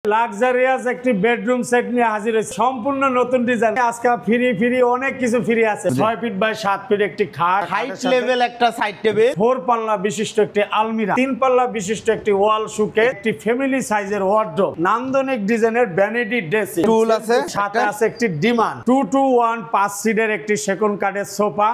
Luxurious একটি bedroom set নিয়ে হাজির হয়েছে, সম্পূর্ণ নতুন ডিজাইন। আজকে ফ্রি অনেক কিছু ফ্রি আছে। 6 ফিট বাই 7 ফিট একটি খাট, হাইট লেভেল একটা সাইড টেবিল, 4 পাল্লা বিশিষ্ট একটি আলমিরা, 3 পাল্লা বিশিষ্ট একটি ওয়াল শোকেস, একটি ফ্যামিলি সাইজের ওয়ার্ডরোব, নান্দনিক ডিজাইনের ভ্যানিটি ড্রেসিং টুল আছে, সাথে আছে একটি ডিমান্ড 2-to-1 5 সিটের একটি সেকেন্ড কাঠের সোফা।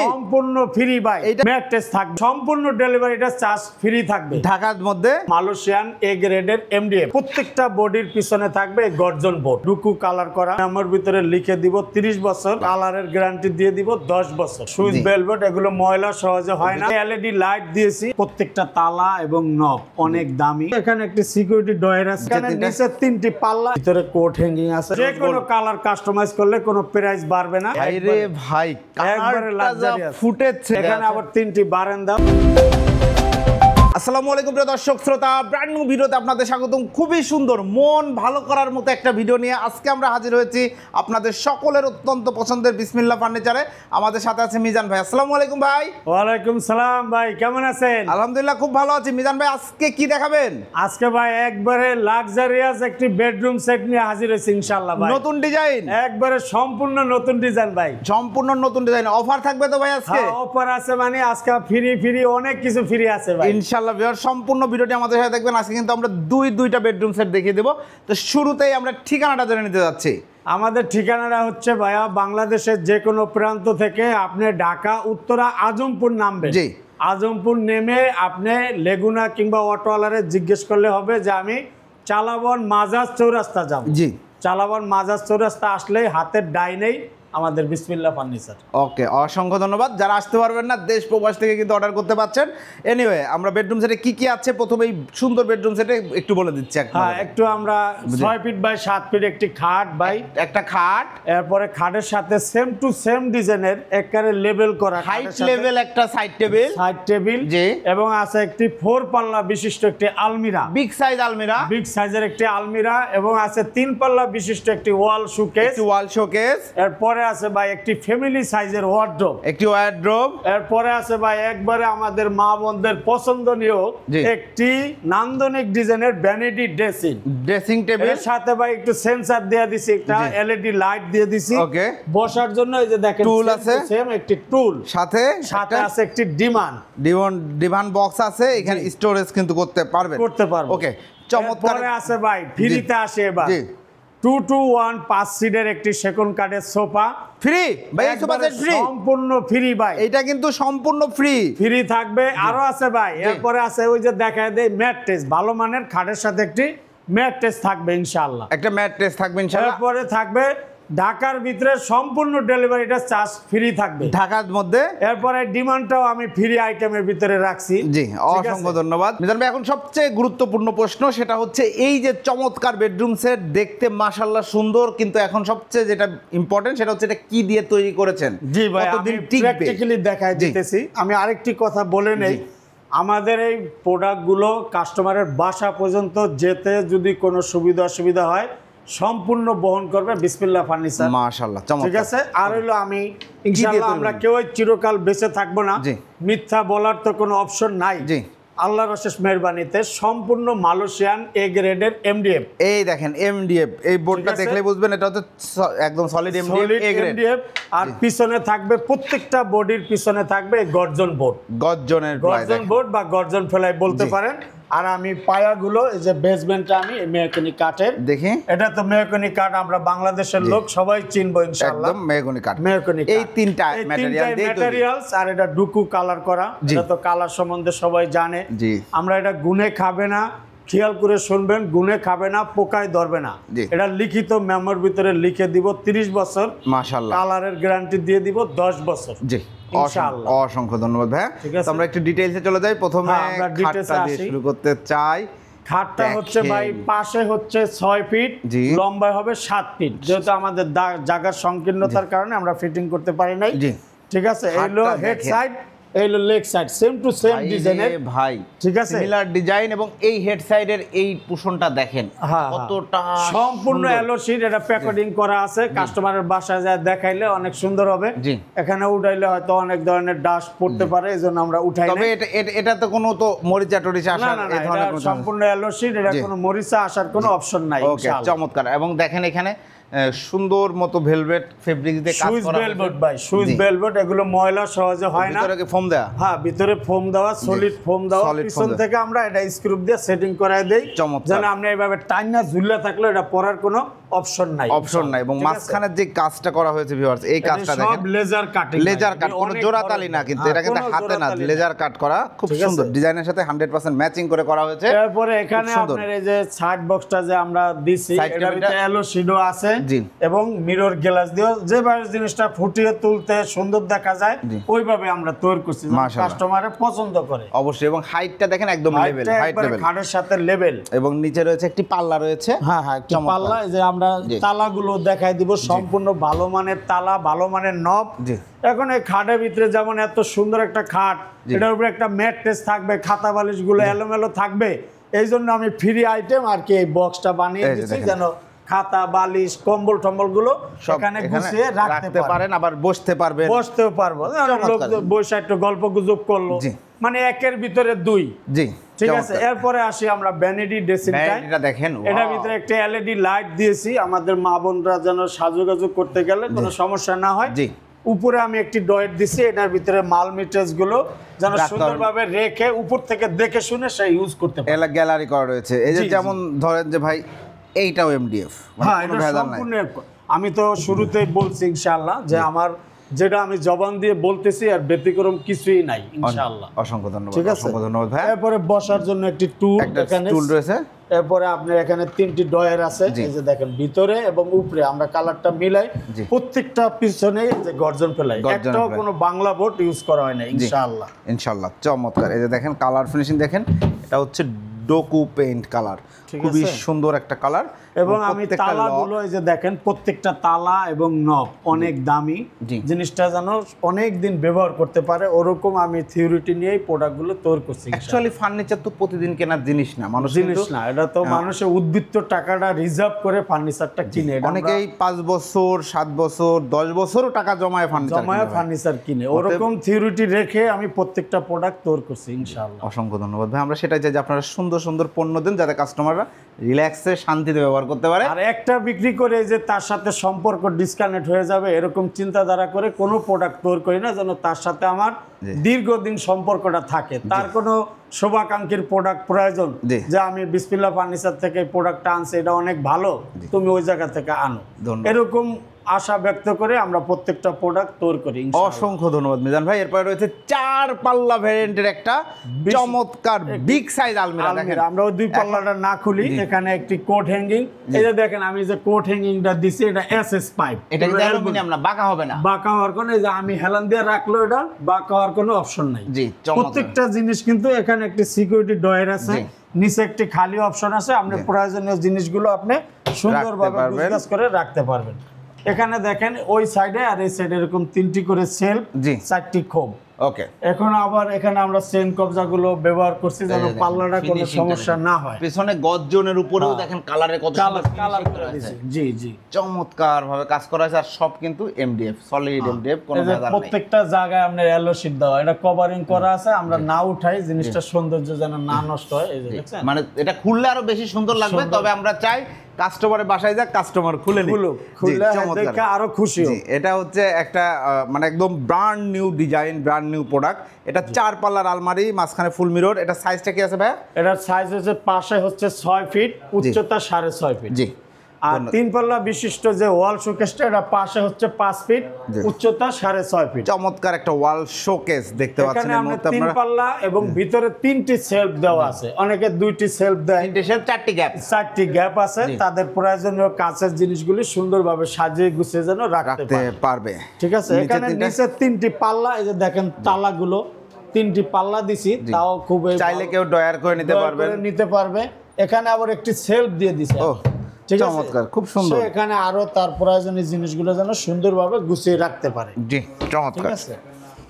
সম্পূর্ণ ফ্রি বাই ম্যাট্রেস থাকবে, সম্পূর্ণ ডেলিভারিটা চার্জ ফ্রি থাকবে। ঢাকার মধ্যে মালয়েশিয়ান এ গ্রেডের এমডিএফ। প্রত্যেকটা বডির পিছনে থাকবে গর্জন বোর্ড, ডুকু কালার করা। আমার ভিতরে লিখে দিব 30 বছর, কালারের গ্যারান্টি দিয়ে দিব 10 বছর। সুইচ ভেলভেট, এগুলো ময়লা সহজে হয় না। এলইডি লাইট দিয়েছি, প্রত্যেকটা তালা এবং নব অনেক দামি। এখানে একটি সিকিউরিটি ডয়ার আছে, এখানে নিচে 3টি পাল্লা, ভিতরে কোট হ্যাঙ্গিং আছে। যে কোনো কালার কাস্টমাইজ করলে কোনো প্রাইস বাড়বে না। আরে ভাই একবারে লাক্সারিয়াস ফুটেছে। এখানে আবার 3টি বারান্দা। আসসালামু আলাইকুম প্রিয় দর্শক শ্রোতা, ব্র্যান্ড নিউ ভিডিওতে আপনাদের স্বাগতম। খুবই সুন্দর, মন ভালো করার মতো একটা ভিডিও নিয়ে আজকে আমরা হাজির হয়েছি আপনাদের সকলের অত্যন্ত পছন্দের বিসমিল্লাহ ফার্নিচারে। আমাদের সাথে আছে মিজান ভাই। আসসালামু আলাইকুম ভাই। ওয়ালাইকুম সালাম ভাই, কেমন আছেন? আলহামদুলিল্লাহ খুব ভালো আছি। মিজান ভাই আজকে কি দেখাবেন? আজকে ভাই একবারে লাক্সারিয়াস একটি বেডরুম সেট নিয়ে হাজির হয়েছি ইনশাআল্লাহ ভাই। নতুন ডিজাইন, একবারে সম্পূর্ণ নতুন ডিজাইন ভাই। সম্পূর্ণ নতুন ডিজাইন। অফার থাকবে তো ভাই আজকে? অফার আছে, মানে আজকে ফ্রি অনেক কিছু ফ্রি আছে ভাই ইনশাআল্লাহ। সম্পূর্ণ ভিডিওটি আমাদের সাথে দেখবেন। আজকে কিন্তু আমরা দুইটা বেডরুম সেট দেখিয়ে দেবো। তো শুরুতেই আমরা ঠিকানাটা জেনে নিতে যাচ্ছি। আমাদের ঠিকানাটা হচ্ছে ভাইয়া, বাংলাদেশের যে কোনো প্রান্ত থেকে আপনি ঢাকা উত্তরা আজমপুর নামবেন। জি, আজমপুর নেমে আপনি লেগুনা কিংবা অটোওয়ালারে জিজ্ঞেস করলে হবে যে আমি চালাবন মাজাজ চৌরাস্তা যাব। জি, চালাবন মাজাজ চৌরাস্তা আসলেই হাতের ডাইনেই আমাদের বিসমিল্লাহ ফার্নিচার। ওকে, অসংখ্য ধন্যবাদ। যারা আসতে পারবেন না, দেশ প্রবাস থেকে কিন্তু অর্ডার করতে পারছেন। এনিওয়ে, আমরা বেডরুম সেটে কি কি আছে প্রথমে এই সুন্দর বেডরুম সেটে একটু বলে দিচ্ছি। হ্যাঁ, একটু আমরা 6 ফিট বাই 7 ফিট একটি খাট বাই একটা খাট, এরপরে খাটের সাথে সেম টু সেম ডিজাইনের একবারে লেভেল করা হাইট লেভেল একটা সাইড টেবিল, জি, এবং আছে একটি 4 পাল্লা বিশিষ্ট একটি আলমিরা, বিগ সাইজের একটি আলমিরা, এবং আছে 3 পাল্লা বিশিষ্ট একটি ওয়াল শোকেস। এরপরে আছে ভাই একটি ফ্যামিলি সাইজের ওয়ার্ডরোব। এরপরে আছে ভাই একবারে আমাদের মা বোনদের পছন্দনীয় একটি নান্দনিক ডিজাইনের ভ্যানিটি ড্রেসিং টেবিল। এর সাথে ভাই একটু সেন্সর দিয়ে দিছি, একটা এলইডি লাইট দিয়ে দিছি। ওকে, বসার জন্য এই যে দেখেন টুল আছে, সেম একটি টুল, সাথে আছে একটি ডিমান্ড বক্স আছে। এখানে স্টোরেজ কিন্তু করতে পারবে। ওকে, চমৎকার। আছে ভাই ফ্রিতে আসে এবার 2-to-1 5 সিটের একটি সেকেন্ড কাঠের সোফা। ফ্রি ভাই, সোফা সেট ফ্রি, সম্পূর্ণ ফ্রি ভাই। এটা কিন্তু সম্পূর্ণ ফ্রি থাকবে। আরো আছে ভাই, এরপরে আছে ওই যে দেখায় দেয় ম্যাট্রেস, ভালো মানের খাটের সাথে একটি ম্যাট্রেস থাকবে ইনশাআল্লাহ। একটা ম্যাট্রেস থাকবে ইনশাআল্লাহ। এরপরে থাকবে ঢাকার ভিতরে সম্পূর্ণ ডেলিভারিটা চার্জ ফ্রি থাকবে ঢাকার মধ্যে। এরপরে ডিমান্ডটাও আমি ফ্রি আইটেমের ভিতরে রাখছি। জি, অসংখ্য ধন্যবাদ মিজান ভাই। এখন সবচেয়ে গুরুত্বপূর্ণ প্রশ্ন, সেটা হচ্ছে এই যে চমৎকার বেডরুম সেট, দেখতে মাশাআল্লাহ সুন্দর, কিন্তু এখন সবচেয়ে যেটা ইম্পর্টেন্ট সেটা হচ্ছে এটা কি দিয়ে তৈরি করেছেন। জি ভাই, আমি প্র্যাকটিক্যালি দেখাই দিতেছি। আমি আরেকটি কথা বলে নেই, আমাদের এই প্রোডাক্টগুলো কাস্টমারের বাসা পর্যন্ত যেতে যদি কোনো সুবিধা অসুবিধা হয় সম্পূর্ণ বহন করবে বিসমিল্লাহ ফার্নিচার। মাশাআল্লাহ, ঠিক আছে। আর হইলো আমি ইনশাআল্লাহ, আমরা কেউই চিরকাল বেঁচে থাকবো না, মিথ্যা বলার তো কোনো অপশন নাই। জি, আল্লাহর অশেষ মেহেরবানিতে সম্পূর্ণ মালয়েশিয়ান এ গ্রেডের এমডিএফ। এই দেখেন এমডিএফ, এই বোর্ডটা দেখলে বুঝবেন এটা হচ্ছে একদম সলিড এমডিএফ। আর পিছনে থাকবে, প্রত্যেকটা বডির পিছনে থাকবে গর্জন বোর্ড বা গর্জন ফেলাই বলতে পারেন। আর আমি পায়াগুলো, এই যে বেসমেন্টটা আমি মেহগনি কাঠের, দেখি এটা তো মেহগনি কাঠ, আমরা বাংলাদেশের লোক সবাই চিনবো ইনশাআল্লাহ। একদম মেহগনি কাঠ। এই তিনটা ম্যাটেরিয়ালস, আর এটা ডুকু কালার করা, এটা তো কালার সম্বন্ধে সবাই জানে। আমরা এটা গুনে খাবে না, খেয়াল করে শুনবেন, গুনে খাবে না, পোকায় ধরবে না। এটা লিখিত মেমোর ভিতরে লিখে দিব 30 বছর, মাশাআল্লাহ। কালারের গ্যারান্টি দিয়ে দিব 10 বছর। জি, অসংখ্য ধন্যবাদ ভাই। আমরা একটু ডিটেইলসে চলে যাই। প্রথমে খাটটা দিয়ে শুরু করতে চাই। খাটটা হচ্ছে ভাই পাশে হচ্ছে 6 ফিট, লম্বায় হবে 7 ফিট। যেহেতু আমাদের জায়গার সংকীর্ণতার কারণে আমরা ফিটিং করতে পারি নাই। ঠিক আছে, এই হলো হেড সাইড, এই হলো leg side, same to same ডিজাইনের ভাই, ঠিক আছে, সিমিলার ডিজাইন। এবং এই হেড সাইডের এই পোষণটা দেখেন কতটা সম্পূর্ণ এলো শীট, এটা প্যাকেটিং করা আছে, কাস্টমারের বাসায় যায় দেখাইলে অনেক সুন্দর হবে। এখানে উঠাইলে হয়তো অনেক ধরনের ডাস্ট পড়তে পারে, এজন্য আমরা উঠাই। তবে এটা তো কোনো তো মরিচা টরিচা আসার এই ধরনের কোনো সম্পূর্ণ এলো শীট, এটা কোনো মরিচা আসার কোনো অপশন নাই। ওকে, চমৎকার। এবং দেখেন এখানে সুন্দর মতো ভেলভেট ফেব্রিক দিয়ে কাজ করা, ভেলভেট ভাই, সুইস ভেলভেট, এগুলো ময়লা সহজে হয় না। ভিতরে কি ফোম দেয়া? হ্যাঁ, ভিতরে ফোম দেওয়া, সলিড ফোম দেওয়া, পিছন থেকে আমরা এটা স্ক্রু দিয়ে সেটিং করায় দেই, যেন আপনি এইভাবে টাইনা ঝুললে থাকলে এটা পরার কোনো অপশন নাই। এবং মাঝখানে যে কাজটা করা হয়েছে ভিউয়ার্স, এই কাজটা দেখেন, সব লেজার কাটিং, লেজার কাট, কোনো জোড়াতালি না কিন্তু, এটা কিন্তু হাতে না, লেজার কাট করা, খুব সুন্দর ডিজাইনের সাথে 100% ম্যাচিং করে করা হয়েছে। তারপরে এখানে আপনার এই যে সাইড বক্সটা যে আমরা দিছি, এটার ভিতরে এলো শিডো আছে এবং মিরর গ্লাস দিয়ে যেভাবে জিনিসটা ফুটিয়ে তুলতে সুন্দর দেখা যায় ওইভাবে আমরা তৈরি করছি, কাস্টমারে পছন্দ করে অবশ্যই। এবং হাইটটা দেখেন একদম লেভেল, হাইট লেভেল, খাটের সাথে লেভেল। এবং নিচে রয়েছে একটি পাল্লা রয়েছে, হ্যাঁ হ্যাঁ, একটি পাল্লা। এই যে আমরা তালাগুলো দেখাই দিব, সম্পূর্ণ ভালো মানের তালা, ভালো মানের নব। এখন এই খাটের ভিতরে যেমন এত সুন্দর একটা খাট, এটার উপরে একটা ম্যাট্রেস থাকবে, খাতা বালিশ গুলো এলোমেলো থাকবে, এই জন্য আমি ফ্রি আইটেম আর কি এই বক্সটা বানিয়ে দিচ্ছি, যেন খাতা বালিশ কম্বল টম্বল গুলো এখানে গুছিয়ে রাখতে পারেন, আবার বসতেও পারবো, লোক বসে একটু গল্প গুজব করলো, মানে একের ভিতরে দুই। ঠিক আছে। এরপরে আসি আমরা ভ্যানিটি ড্রেসিং টাইম, এটা দেখেন, এটার ভিতরে একটা এলইডি লাইট দিয়েছি, আমাদের মা বোনরা যেন সাজুগাজু করতে গেলে কোনো সমস্যা না হয়। উপরে আমি একটি ডয়েট দিছি, এটার ভিতরে মাল মেটেরিয়ালস গুলো যেন সুন্দরভাবে রেখে উপর থেকে দেখে শুনে সে ইউজ করতে পারে। এটা গ্যালারি করা রয়েছে। এই যে যেমন ধরেন যে ভাই এইটাও এমডিএফ, হ্যাঁ এটা সম্পূর্ণ। আমি তো শুরুতেই বলছি ইনশাআল্লাহ যে আমার যেটা আমি জবান দিয়ে বলতেছি আর ব্যতিক্রম কিছুই নাই ইনশাআল্লাহ। অসংখ্য ধন্যবাদ। ঠিক আছে, অসংখ্য ধন্যবাদ ভাই। এরপরে বসার জন্য একটি টুল রয়েছে। এরপরে আপনার এখানে 3টি ডয়ার আছে, এই যে দেখেন ভিতরে এবং উপরে আমরা কালারটা মিলাই, প্রত্যেকটা পিছনে যে গর্জন ফেলাই, একটাও কোনো বাংলা বোর্ড ইউজ করা হয় না ইনশাআল্লাহ। ইনশাআল্লাহ, চমৎকার। এই যে দেখেন কালার ফিনিশিং দেখেন, এটা হচ্ছে ডোকু পেইন্ট কালার, খুবই সুন্দর একটা কালার। এবং আমি তালাগুলো এই যে দেখেন, প্রত্যেকটা তালা এবং নব অনেক দামি, জিনিসটা যেন অনেক দিন ব্যবহার করতে পারে ওরকম আমি থিওরিটি নিয়েই প্রোডাক্টগুলো তৈরি করছি। অ্যাকচুয়ালি ফার্নিচার তো প্রতিদিন কেনার জিনিস না, মানুষ জিনিস না, এটা তো মানুষের উদ্বৃত্ত টাকাটা রিজার্ভ করে ফার্নিচারটা কিনে। অনেকেই 5 বছর 7 বছর 10 বছরও টাকা জমায় ফার্নিচার কিনে, ওরকম থিওরিটি রেখে আমি প্রত্যেকটা প্রোডাক্ট তৈরি করছি ইনশাআল্লাহ। অসংখ্য ধন্যবাদ ভাই। আমরা সেটাই চাই যে আপনারা সুন্দর সুন্দর পণ্য দেন, যাতে কাস্টমাররা রিল্যাক্সে শান্তিতে ব্যবহার করতে পারে। আর একটা বিক্রি করে যে তার সাথে সম্পর্ক ডিসকানেক্ট হয়ে যাবে এরকম চিন্তাধারা করে কোনো প্রোডাক্ট তৈরি করি না, যেন তার সাথে আমার দীর্ঘদিন সম্পর্কটা থাকে। তার কোনো শুভাকাঙ্ক্ষীর প্রোডাক্ট প্রয়োজন যে আমি বিসমিল্লাহ ফার্নিচার থেকে প্রোডাক্টটা আনছি, এটা অনেক ভালো, তুমি ওই জায়গা থেকে আনো, এরকম আশা ব্যক্ত করে আমরা প্রত্যেকটা প্রোডাক্ট তৈরি করি। অসংখ্য ধন্যবাদ মিজান ভাই। এরপরে রয়েছে 4 পাল্লা ভ্যারিয়েন্টের একটা চমৎকার বিগ সাইজ আলমিরা। দেখেন আমরা ওই 2 পাল্লাটা না খুলি, এখানে একটি কোট হ্যাঙ্গিং, এই যে দেখেন আমি যে কোট হ্যাঙ্গিংটা দিছি, এটা এসএস পাইপ, এটা কিন্তু অ্যালুমিনিয়াম না, বাঁকা হবে না, বাঁকা হওয়ার কোনো, এই যে আমি হেলান দিয়ে রাখলো, এটা বাঁকা হওয়ার কোনো অপশন নাই। প্রত্যেকটা জিনিস কিন্তু এখানে একটি সিকিউরিটি ডয়ার আছে, নিচে একটি খালি অপশন আছে, আপনি প্রয়োজনীয় জিনিসগুলো আপনি সুন্দরভাবে গুছগাছ করে রাখতে পারবেন। এখানে দেখেন ওই সাইডে আর এই সাইডে এরকম 3টি করে সেলফ, 4টি খোপ। ওকে, এখন আবার এখানে আমরা চেন কবজাগুলো ব্যবহার করছি যেন পাল্লাটা কোনো সমস্যা না হয়। পিছনে গর্জনের উপরেও দেখেন কালারে কত কালার করে দিয়েছি। জি জি, চমৎকার ভাবে কাজ করা আছে। আর সব কিন্তু এমডিএফ, সলিড এমডিএফ, কোনো ভেজাল নেই। প্রত্যেকটা জায়গায় আপনার এলো শীট দেওয়া, এটা কভারিং করা আছে, আমরা না উঠাই, জিনিসটা সৌন্দর্য যেন না নষ্ট হয়। এই যে দেখছেন, মানে এটা খুললে আরো বেশি সুন্দর লাগবে। তবে আমরা চাই কাস্টমারের বাসায় যাক, কাস্টমার খুলে দেখে আরো খুশি হয়। এটা হচ্ছে একটা মানে একদম brand new design, brand new product. এটা 4 পাল্লার আলমারি, মাঝখানে ফুল মিরর। এটা সাইজটা কি আছে ভাইয়া? এটার সাইজ হচ্ছে পাশে হচ্ছে 6 ফিট, উচ্চতা 6.5 ফিট। জি। আর 3 পাল্লা বিশিষ্ট যে ওয়াল শোকেসটা, এটা পাশে হচ্ছে 5 ফিট, উচ্চতা 6.5 ফিট। চমৎকার একটা ওয়াল শোকেস দেখতে পাচ্ছেন। এখানে আমরা 3 পাল্লা এবং ভিতরে 3টি সেলফ দেওয়া আছে, অনেকে 2টি সেলফ দেয়, 3টি সেলফ, 4টি গ্যাপ আছে। তাদের প্রয়োজনীয় কাঁচের জিনিসগুলি সুন্দরভাবে সাজিয়ে গুছিয়ে যেন রাখতে পারবে। ঠিক আছে। এখানে নিচে 3টি পাল্লা, এই যে দেখেন তালাগুলো 3টি পাল্লা দিছি, তাও খুব চাইলে কেউ ডয়ার করে নিতে পারবে। এখানে আবার একটি সেলফ দিয়ে দিছি, চমৎকার, খুব সুন্দর। এখানে আরো তার প্রয়োজনীয় জিনিসগুলো যেন সুন্দরভাবে গুছিয়ে রাখতে পারে। জি, চমৎকার। ঠিক আছে।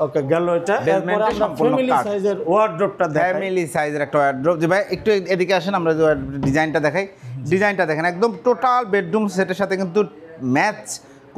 ওকে গেল এটা। এরপর আমরা ফ্যামিলি সাইজের ওয়ার্ড্রপটা দেখাই। ফ্যামিলি সাইজের একটা ওয়ার্ড্রপ। যে ভাই একটু এদিকে আসেন, আমরা যে ডিজাইনটা দেখাই। ডিজাইনটা দেখেন, একদম টোটাল বেডরুম সেটের সাথে কিন্তু ম্যাচ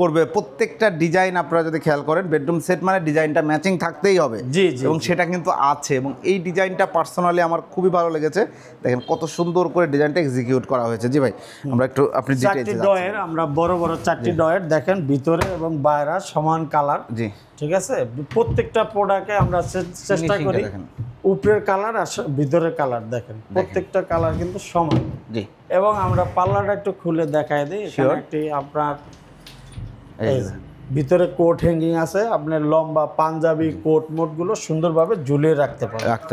করবে প্রত্যেকটা ডিজাইন। আপনারা যদি খেয়াল করেন, বেডরুম সেট মানে ডিজাইনটা ম্যাচিং থাকতেই হবে। জি জি। এবং সেটা কিন্তু আছে, এবং এই ডিজাইনটা পার্সোনালি আমার খুবই ভালো লেগেছে। দেখেন কত সুন্দর করে ডিজাইনটা এক্সিকিউট করা হয়েছে। জি ভাই, আমরা একটু আপনি চারটি ডয়ের, আমরা বড় বড় চারটি ডয়ের দেখেন, ভিতরে এবং বাইরে সমান কালার। জি ঠিক আছে। প্রত্যেকটা প্রোডাক্টে আমরা চেষ্টা করি উপরের কালার আর ভিতরের কালার দেখেন, প্রত্যেকটা কালার কিন্তু সমান। জি। এবং আমরা পাল্লাটা একটু খুলে দেখায় দিই। এখানে একটি আপনার ভিতরে কোট হ্যাঙ্গিং আছে, আপনার লম্বা পাঞ্জাবি কোট মোটগুলো সুন্দরভাবে ঝুলিয়ে রাখতে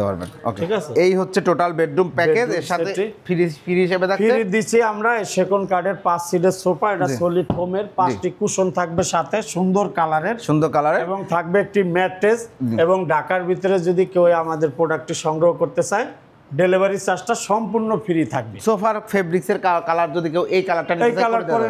পারবেন। ঠিক আছে। এই হচ্ছে টোটাল বেডরুম প্যাকেজ। এর সাথে ফ্রি হিসেবে থাকছে, ফ্রি দিছি আমরা সেকন্ড কার্ডের 5 সিটের সোফা, এটা সলিড ফোমের, 5টি কুশন থাকবে সাথে সুন্দর কালারের এবং থাকবে একটি ম্যাট্রেস। এবং ঢাকার ভিতরে যদি কেউ আমাদের প্রোডাক্টটি সংগ্রহ করতে চায়, ডেলিভারি চার্জটা সম্পূর্ণ ফ্রি থাকবে। সোফার ফেব্রিক্সের কালার যদি কেউ এই কালারটা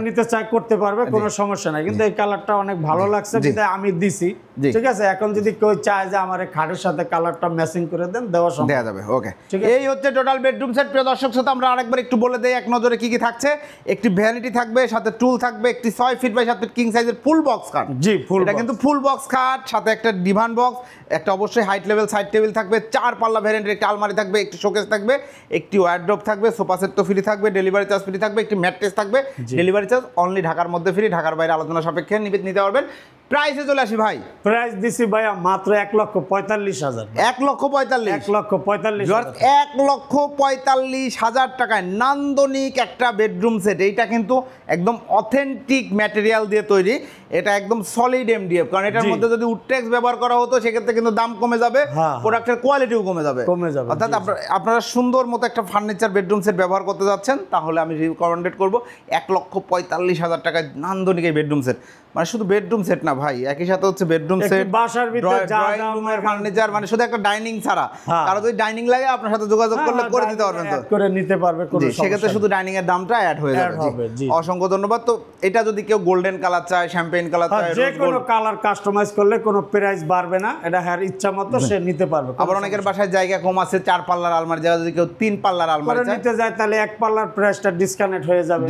নিতে চায় করতে পারবে, কোনো সমস্যা নাই। কিন্তু এই কালারটা অনেক ভালো লাগছে, কিন্তু আমি দিছি। ঠিক আছে। এখন যদি কেউ চায় যে আমার খাটের সাথে কালারটা ম্যাচিং করে দেন, দেওয়া যাবে। ওকে, এই হচ্ছে টোটাল বেডরুম সেট। প্রিয় দর্শক শ্রোতা, আমরা আরেকবার একটু বলে দেই এক নজরে কি কি থাকছে। একটি ভ্যানিটি থাকবে, সাথে টুল থাকবে, একটি 6 ফিট বাই 7 ফিট কিং সাইজের ফুল বক্স খাট। জি, ফুল। এটা কিন্তু ফুল বক্স খাট, সাথে একটা ডিভান বক্স, একটা অবশ্যই হাইট লেভেল সাইড টেবিল থাকবে, 4 পাল্লা ভ্যারিয়েন্টের একটা আলমারি থাকবে, একটি শোকেস থাকবে, একটি ওয়ার্ড্রপ থাকবে, সোফা সেট তো ফ্রি থাকবে, ডেলিভারি চার্জ ফ্রি থাকবে, একটি ম্যাট্রেস থাকবে। ডেলিভারি চার্জ অনলি ঢাকার মধ্যে ফ্রি, ঢাকার বাইরে আলোচনা সাপেক্ষে নিতে পারবেন। প্রাইসে চলে আসি ভাই। প্রাইস দিছি ভাইয়া মাত্র 1,45,000। 1,45,000 টাকায় নান্দনিক একটা বেডরুম সেট। এইটা কিন্তু একদম অথেন্টিক ম্যাটেরিয়াল দিয়ে তৈরি, এটা একদম সলিড এমডিএফ। কারণ এটার মধ্যে যদি উডটেক্স ব্যবহার করা হতো, সেক্ষেত্রে কিন্তু দাম কমে যাবে, প্রোডাক্টের কোয়ালিটিও কমে যাবে। অর্থাৎ আপনারা সুন্দর মতো একটা ফার্নিচার বেডরুম সেট ব্যবহার করতে যাচ্ছেন, তাহলে আমি রিকমেন্ডেড করবো 1,45,000 টাকায় নান্দনিক এই বেডরুম সেট। মানে শুধু বেডরুম সেট না ভাই, একই সাথে হচ্ছে বেডরুম সেট, বাসার ভিতরে ফার্নিচার, মানে শুধু একটা ডাইনিং ছাড়া কারো যদি ডাইনিং লাগে আপনার সাথে যোগাযোগ করলে করে দিতে পারবেন, তো করে নিতে পারবে। সেক্ষেত্রে শুধু ডাইনিং এর দামটা অ্যাড হয়ে যাবে। অসংখ্য ধন্যবাদ। তো এটা যদি কেউ গোল্ডেন কালার চায়, শ্যাম্পেন কালার চায়, যে কোনো কালার কাস্টমাইজ করলে কোনো প্রাইস বাড়বে না, এটা হ্যার ইচ্ছা মতো সে নিতে পারবে। আবার অনেকের বাসায় জায়গা কম আছে, 4 পাল্লার আলমারি জায়গা যদি কেউ 3 পাল্লার আলমারি নিতে যায়, তাহলে 1 পাল্লার প্রাইসটা ডিসকাউন্ট হয়ে যাবে।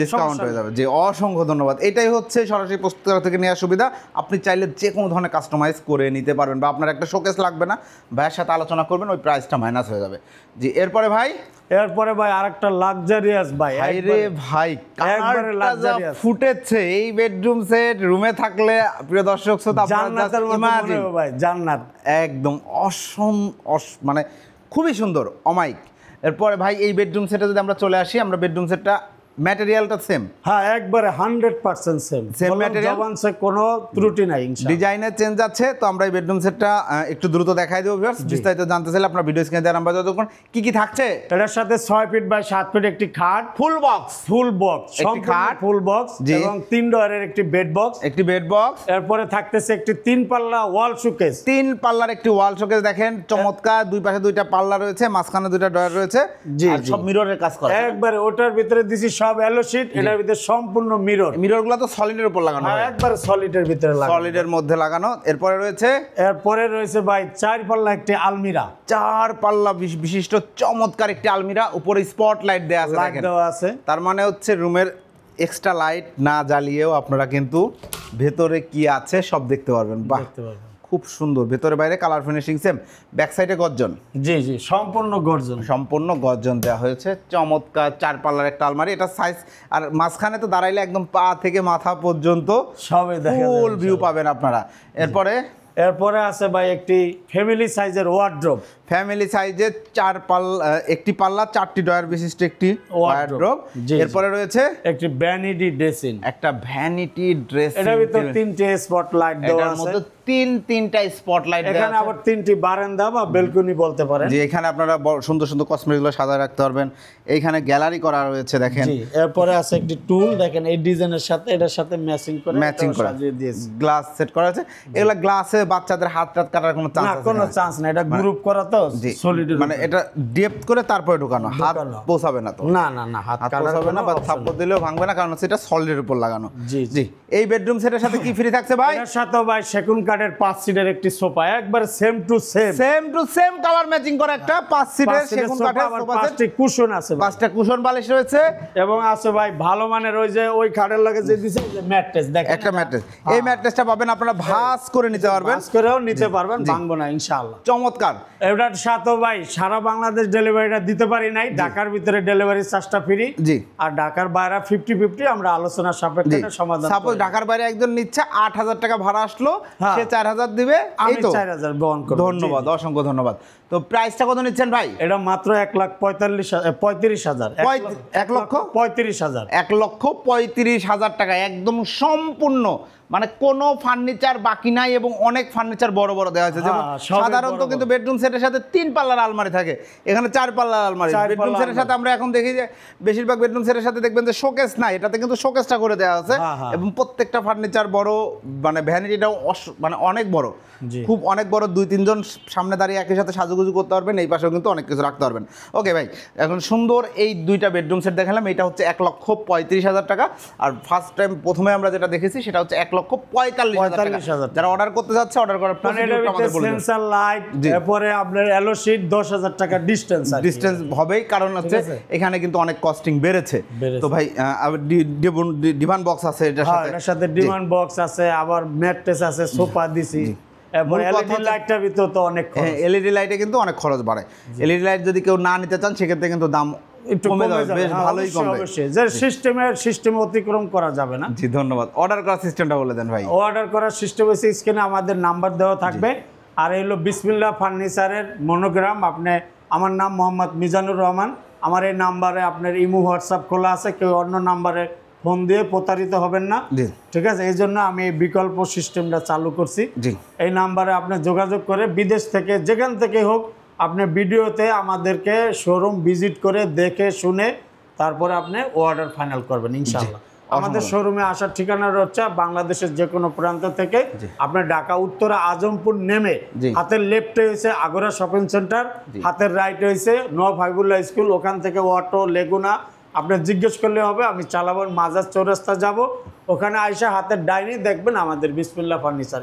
জি, অসংখ্য ধন্যবাদ। এটাই হচ্ছে সরাসরি প্রস্তুতকারক থেকে নেওয়ার সুবিধা। আপনি চাইলে যে কোনো ধরনের কাস্টমাইজ করে নিতে পারবেন, বা আপনার একটা শোকেস লাগবে না, ভাইয়ের সাথে আলোচনা করবেন, ওই প্রাইসটা মাইনাস হয়ে যাবে। জি, এরপরে ভাই আরেকটা লাক্সারিয়াস ভাই। রে ভাই, একবারে লাক্সারিয়াস ফুটেছে এই বেডরুম সেট। রুমে থাকলে প্রিয় দর্শক শ্রোতা, জান্নাতের মতো মনে হবে ভাই, জান্নাত একদম মানে খুবই সুন্দর, অমাইক। এরপরে ভাই এই বেডরুম সেটে যদি আমরা চলে আসি, আমরা বেডরুম সেটটা ম্যাটেরিয়ালটা সেম, হ্যাঁ একবারে 100% সেম ম্যাটেরিয়াল, কোনো ত্রুটি নাই। ডিজাইনের চেঞ্জ আছে। তো আমরা এই বেডরুম সেটটা একটু দ্রুত দেখাই দেবো ভিউয়ার্স। বিস্তারিত জানতে চাইলে আপনার ভিডিও স্ক্রিনে দেওয়া নাম্বার যতক্ষণ কি কি থাকছে। এটার সাথে 6 ফিট বাই 7 ফিট একটি খাট, ফুল বক্স একটি খাট, ফুল বক্স এবং 3 ডয়ারের একটি বেড বক্স। এরপরে থাকতেছে একটি 3 পাল্লা ওয়াল শোকেস, 3 পাল্লার একটি ওয়াল শোকেস। দেখেন চমৎকার, দুই পাশে 2টা পাল্লা রয়েছে, মাঝখানে 2টা ডয়ার রয়েছে, আর সব মিররের কাজ করা। একবারে ওটার ভিতরে দিছি সব এলো শীট, এটার ভিতরে সম্পূর্ণ মিররগুলো তো সলিডের উপর লাগানো, একবারে সলিডের ভিতরে লাগানো, সলিডের মধ্যে লাগানো। এরপরে রয়েছে ভাই 4 পাল্লা একটি আলমিরা, 4 পাল্লা বিশিষ্ট চমৎকার একটি আলমিরা, উপরে স্পটলাইট দেওয়া আছে। তার মানে হচ্ছে রুমের এক্সট্রা লাইট না জ্বালিয়েও আপনারা কিন্তু ভেতরে কি আছে সব দেখতে পারবেন। বাহ, খুব সুন্দর। ভেতরে বাইরে কালার ফিনিশিং সেম। ব্যাক সাইডে গর্জন, জি সম্পূর্ণ গর্জন দেওয়া হয়েছে। চমৎকার 4 পাল্লার একটা আলমারি। এটা সাইজ, আর মাঝখানে তো দাঁড়াইলে একদম পা থেকে মাথা পর্যন্ত সবই দেখা যাবে, ফুল ভিউ পাবেন আপনারা। এরপরে আছে ভাই একটি ফ্যামিলি সাইজের ওয়ার্ড্রপ, ফ্যামিলি সাইজের 4 পাল্লা, একটি পাল্লা 4টি ডয়ার বিশিষ্ট একটি ওয়ার্ড্রপ। এরপরে রয়েছে একটি ভ্যানিটি ড্রেসিং, একটা ভ্যানিটি ড্রেসিং। এটার ভিতর 3টে স্পটলাইট দেওয়া আছে, মধ্যে তিনটা স্পটলাইট দেওয়া আছে। এখানে আবার 3টি বারান্দা বা ব্যালকনি বলতে পারেন। জি, এখানে আপনারা সুন্দর সুন্দর কসমেটিকগুলো সাজায় রাখতে পারবেন। এইখানে গ্যালারি করা রয়েছে দেখেন। জি, এরপরে আছে একটি টুল, দেখেন এই ডিজাইনের সাথে এটার সাথে ম্যাচিং করে সাজিয়ে দিয়েছে। গ্লাস সেট করা আছে। এগুলা গ্লাসে বাচ্চাদের হাত কাটার কোনো চান্স না, কোনো চান্স না। এটা গ্রুপ করা তো সলিড, মানে এটা ডেপথ করে তারপরে ঢোকানো, হাত পৌঁছাবে না তো। না হাত পৌঁছাবে না, বা থাপ্পড় দিলেও ভাঙবে না, কারণ সেটা সলিডের উপর লাগানো। জি, এই বেডরুম সেটের সাথে কি ফ্রি থাকছে ভাই? এর সাথে ভাই সেগুন কাঠের 5 সিটের একটি সোফা, একবার same to same colour matching করা একটা 5 সিটের সেগুন কাঠের সোফা সেট। 5টি কুশন আছে, 5টা কুশন বালিশ রয়েছে এবং আছে ভাই ভালো মানের ওই যে ওই খাটের লাগে যে দিছে যে ম্যাট্রেস, দেখেন একটা ম্যাট্রেস। এই ম্যাট্রেসটা পাবেন আপনারা ভাঁজ করে নিতে পারবেন, বাস করেও নিতে পারবেন, ভাঙবো না ইনশাআল্লাহ। চমৎকার। এটার সাথে ভাই সারা বাংলাদেশ ডেলিভারিটা দিতে পারি নাই, ঢাকার ভিতরে ডেলিভারি চার্জটা ফ্রি, জি, আর ঢাকার বাইরে 50-50 আমরা আলোচনার সাপেক্ষে সমাধান। সাপোজ ঢাকার বাইরে একজন নিচ্ছে 8,000 টাকা ভাড়া আসলো, হ্যাঁ। সে 4,000 দিবে, আমি এই তো 4,000 বহন করব। ধন্যবাদ, অসংখ্য ধন্যবাদ। তো প্রাইসটা কত নিচ্ছেন ভাই? এটা মাত্র 1,35,000 1,35,000 1,35,000 টাকা, একদম সম্পূর্ণ, মানে কোনো ফার্নিচার বাকি নাই এবং অনেক ফার্নিচার বড় বড় দেওয়া হয়েছে। যেমন সবই সাধারণত বড় কিন্তু বেডরুম সেটের সাথে 3 পাল্লার আলমারি থাকে, এখানে 4 পাল্লার আলমারি। 4 বেডরুম সেটের সাথে আমরা এখন দেখি যে বেশিরভাগ বেডরুম সেটের সাথে দেখবেন যে শোকেস নাই, এটাতে কিন্তু শোকেসটা করে দেওয়া আছে, এবং প্রত্যেকটা ফার্নিচার বড়, মানে ভ্যানিটিটাও মানে অনেক বড়, খুব অনেক বড়। 2-3 জন সামনে দাঁড়িয়ে একই সাথে সাজুগুজু করতে পারবেন, এই পাশেও কিন্তু অনেক কিছু রাখতে পারবেন। ওকে ভাই, এখন সুন্দর এই 2টা বেডরুম সেট দেখালাম, এটা হচ্ছে 1,35,000 টাকা। আর ফার্স্ট টাইম প্রথমে আমরা যেটা দেখেছি সেটা হচ্ছে 1,45,000 টাকা। যারা অর্ডার করতে যাচ্ছে অর্ডার করার প্রসিডিউরটা আমাদের বলে দিন। সেন্সর লাইট, এরপরে আপনার এলো শীট, 10,000 টাকা ডিসটেন্স হবেই, কারণ হচ্ছে এখানে কিন্তু অনেক কস্টিং বেড়েছে। তো ভাই ডিভান বক্স আছে, এটার সাথে ডিমান্ড বক্স আছে, আবার ম্যাট্রেস আছে, সোফা দিছি। এলইডি লাইটটার ভিতর তো অনেক খরচ। হ্যাঁ, এলইডি লাইটে কিন্তু অনেক খরচ বাড়ে। এলইডি লাইট যদি কেউ না নিতে চান সেক্ষেত্রে কিন্তু দাম একটু কমে যাবে, বেশ ভালোই কমবে, যে সিস্টেম অতিক্রম করা যাবে না। জি ধন্যবাদ। অর্ডার করার সিস্টেমটা বলে দেন ভাই। অর্ডার করার সিস্টেম হচ্ছে স্ক্রিনে আমাদের নাম্বার দেওয়া থাকবে, আর হলো বিসমিল্লাহ ফার্নিচারের মনোগ্রাম। আপনি, আমার নাম মোহাম্মদ মিজানুর রহমান, আমার এই নাম্বারে আপনার ইমো হোয়াটসঅ্যাপ খোলা আছে, কেউ অন্য নাম্বারে ফোন দিয়ে প্রতারিত হবেন না, ঠিক আছে? এই জন্য আমি এই বিকল্প সিস্টেমটা চালু করছি। এই নাম্বারে আপনি যোগাযোগ করে বিদেশ থেকে যেখান থেকে হোক আপনি ভিডিওতে আমাদেরকে শোরুম ভিজিট করে দেখে শুনে তারপরে আপনি অর্ডার ফাইনাল করবেন ইনশাআল্লাহ। আমাদের শোরুমে আসার ঠিকানা হচ্ছে বাংলাদেশের যে কোনো প্রান্ত থেকে আপনার ঢাকা উত্তরা আজমপুর নেমে হাতের লেফটে হয়েছে আগরা শপিং সেন্টার, হাতের রাইটে হয়েছে নওয়াব হাবিবুল্লাহ স্কুল, ওখান থেকে অটো লেগুনা আপনি জিজ্ঞেস করলে হবে। আমি চালাবন মাজার চৌরাস্তা যাব, ওখানে আইসা হাতের ডাইনি দেখবেন আমাদের বিসমিল্লাহ ফার্নিচার,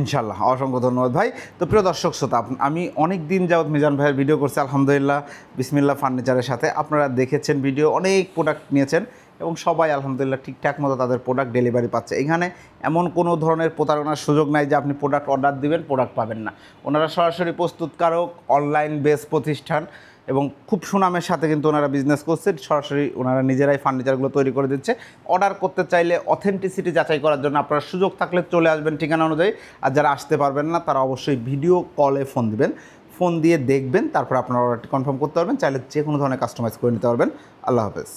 ইনশাআল্লাহ। অসংখ্য ধন্যবাদ ভাই। তো প্রিয় দর্শক শ্রোতা, আমি অনেক দিন যাবত মিজান ভাইয়ের ভিডিও করছি আলহামদুলিল্লাহ বিসমিল্লাহ ফার্নিচারের সাথে। আপনারা দেখেছেন ভিডিও, অনেক প্রোডাক্ট নিয়েছেন এবং সবাই আলহামদুলিল্লাহ ঠিকঠাক মতো তাদের প্রোডাক্ট ডেলিভারি পাচ্ছে। এখানে এমন কোনো ধরনের প্রতারণার সুযোগ নাই যে আপনি প্রোডাক্ট অর্ডার দিবেন প্রোডাক্ট পাবেন না। ওনারা সরাসরি প্রস্তুতকারক, অনলাইন বেস প্রতিষ্ঠান, এবং খুব সুনামের সাথে কিন্তু ওনারা বিজনেস করছে। সরাসরি ওনারা নিজেরাই ফার্নিচারগুলো তৈরি করে দিচ্ছে। অর্ডার করতে চাইলে অথেন্টিসিটি যাচাই করার জন্য আপনারা সুযোগ থাকলে চলে আসবেন ঠিকানা অনুযায়ী, আর যারা আসতে পারবেন না তারা অবশ্যই ভিডিও কলে ফোন দিবেন, ফোন দিয়ে দেখবেন, তারপর আপনারা অর্ডারটি কনফার্ম করতে পারবেন। চাইলে যে কোনো ধরনের কাস্টমাইজ করে নিতে পারবেন। আল্লাহ হাফেজ।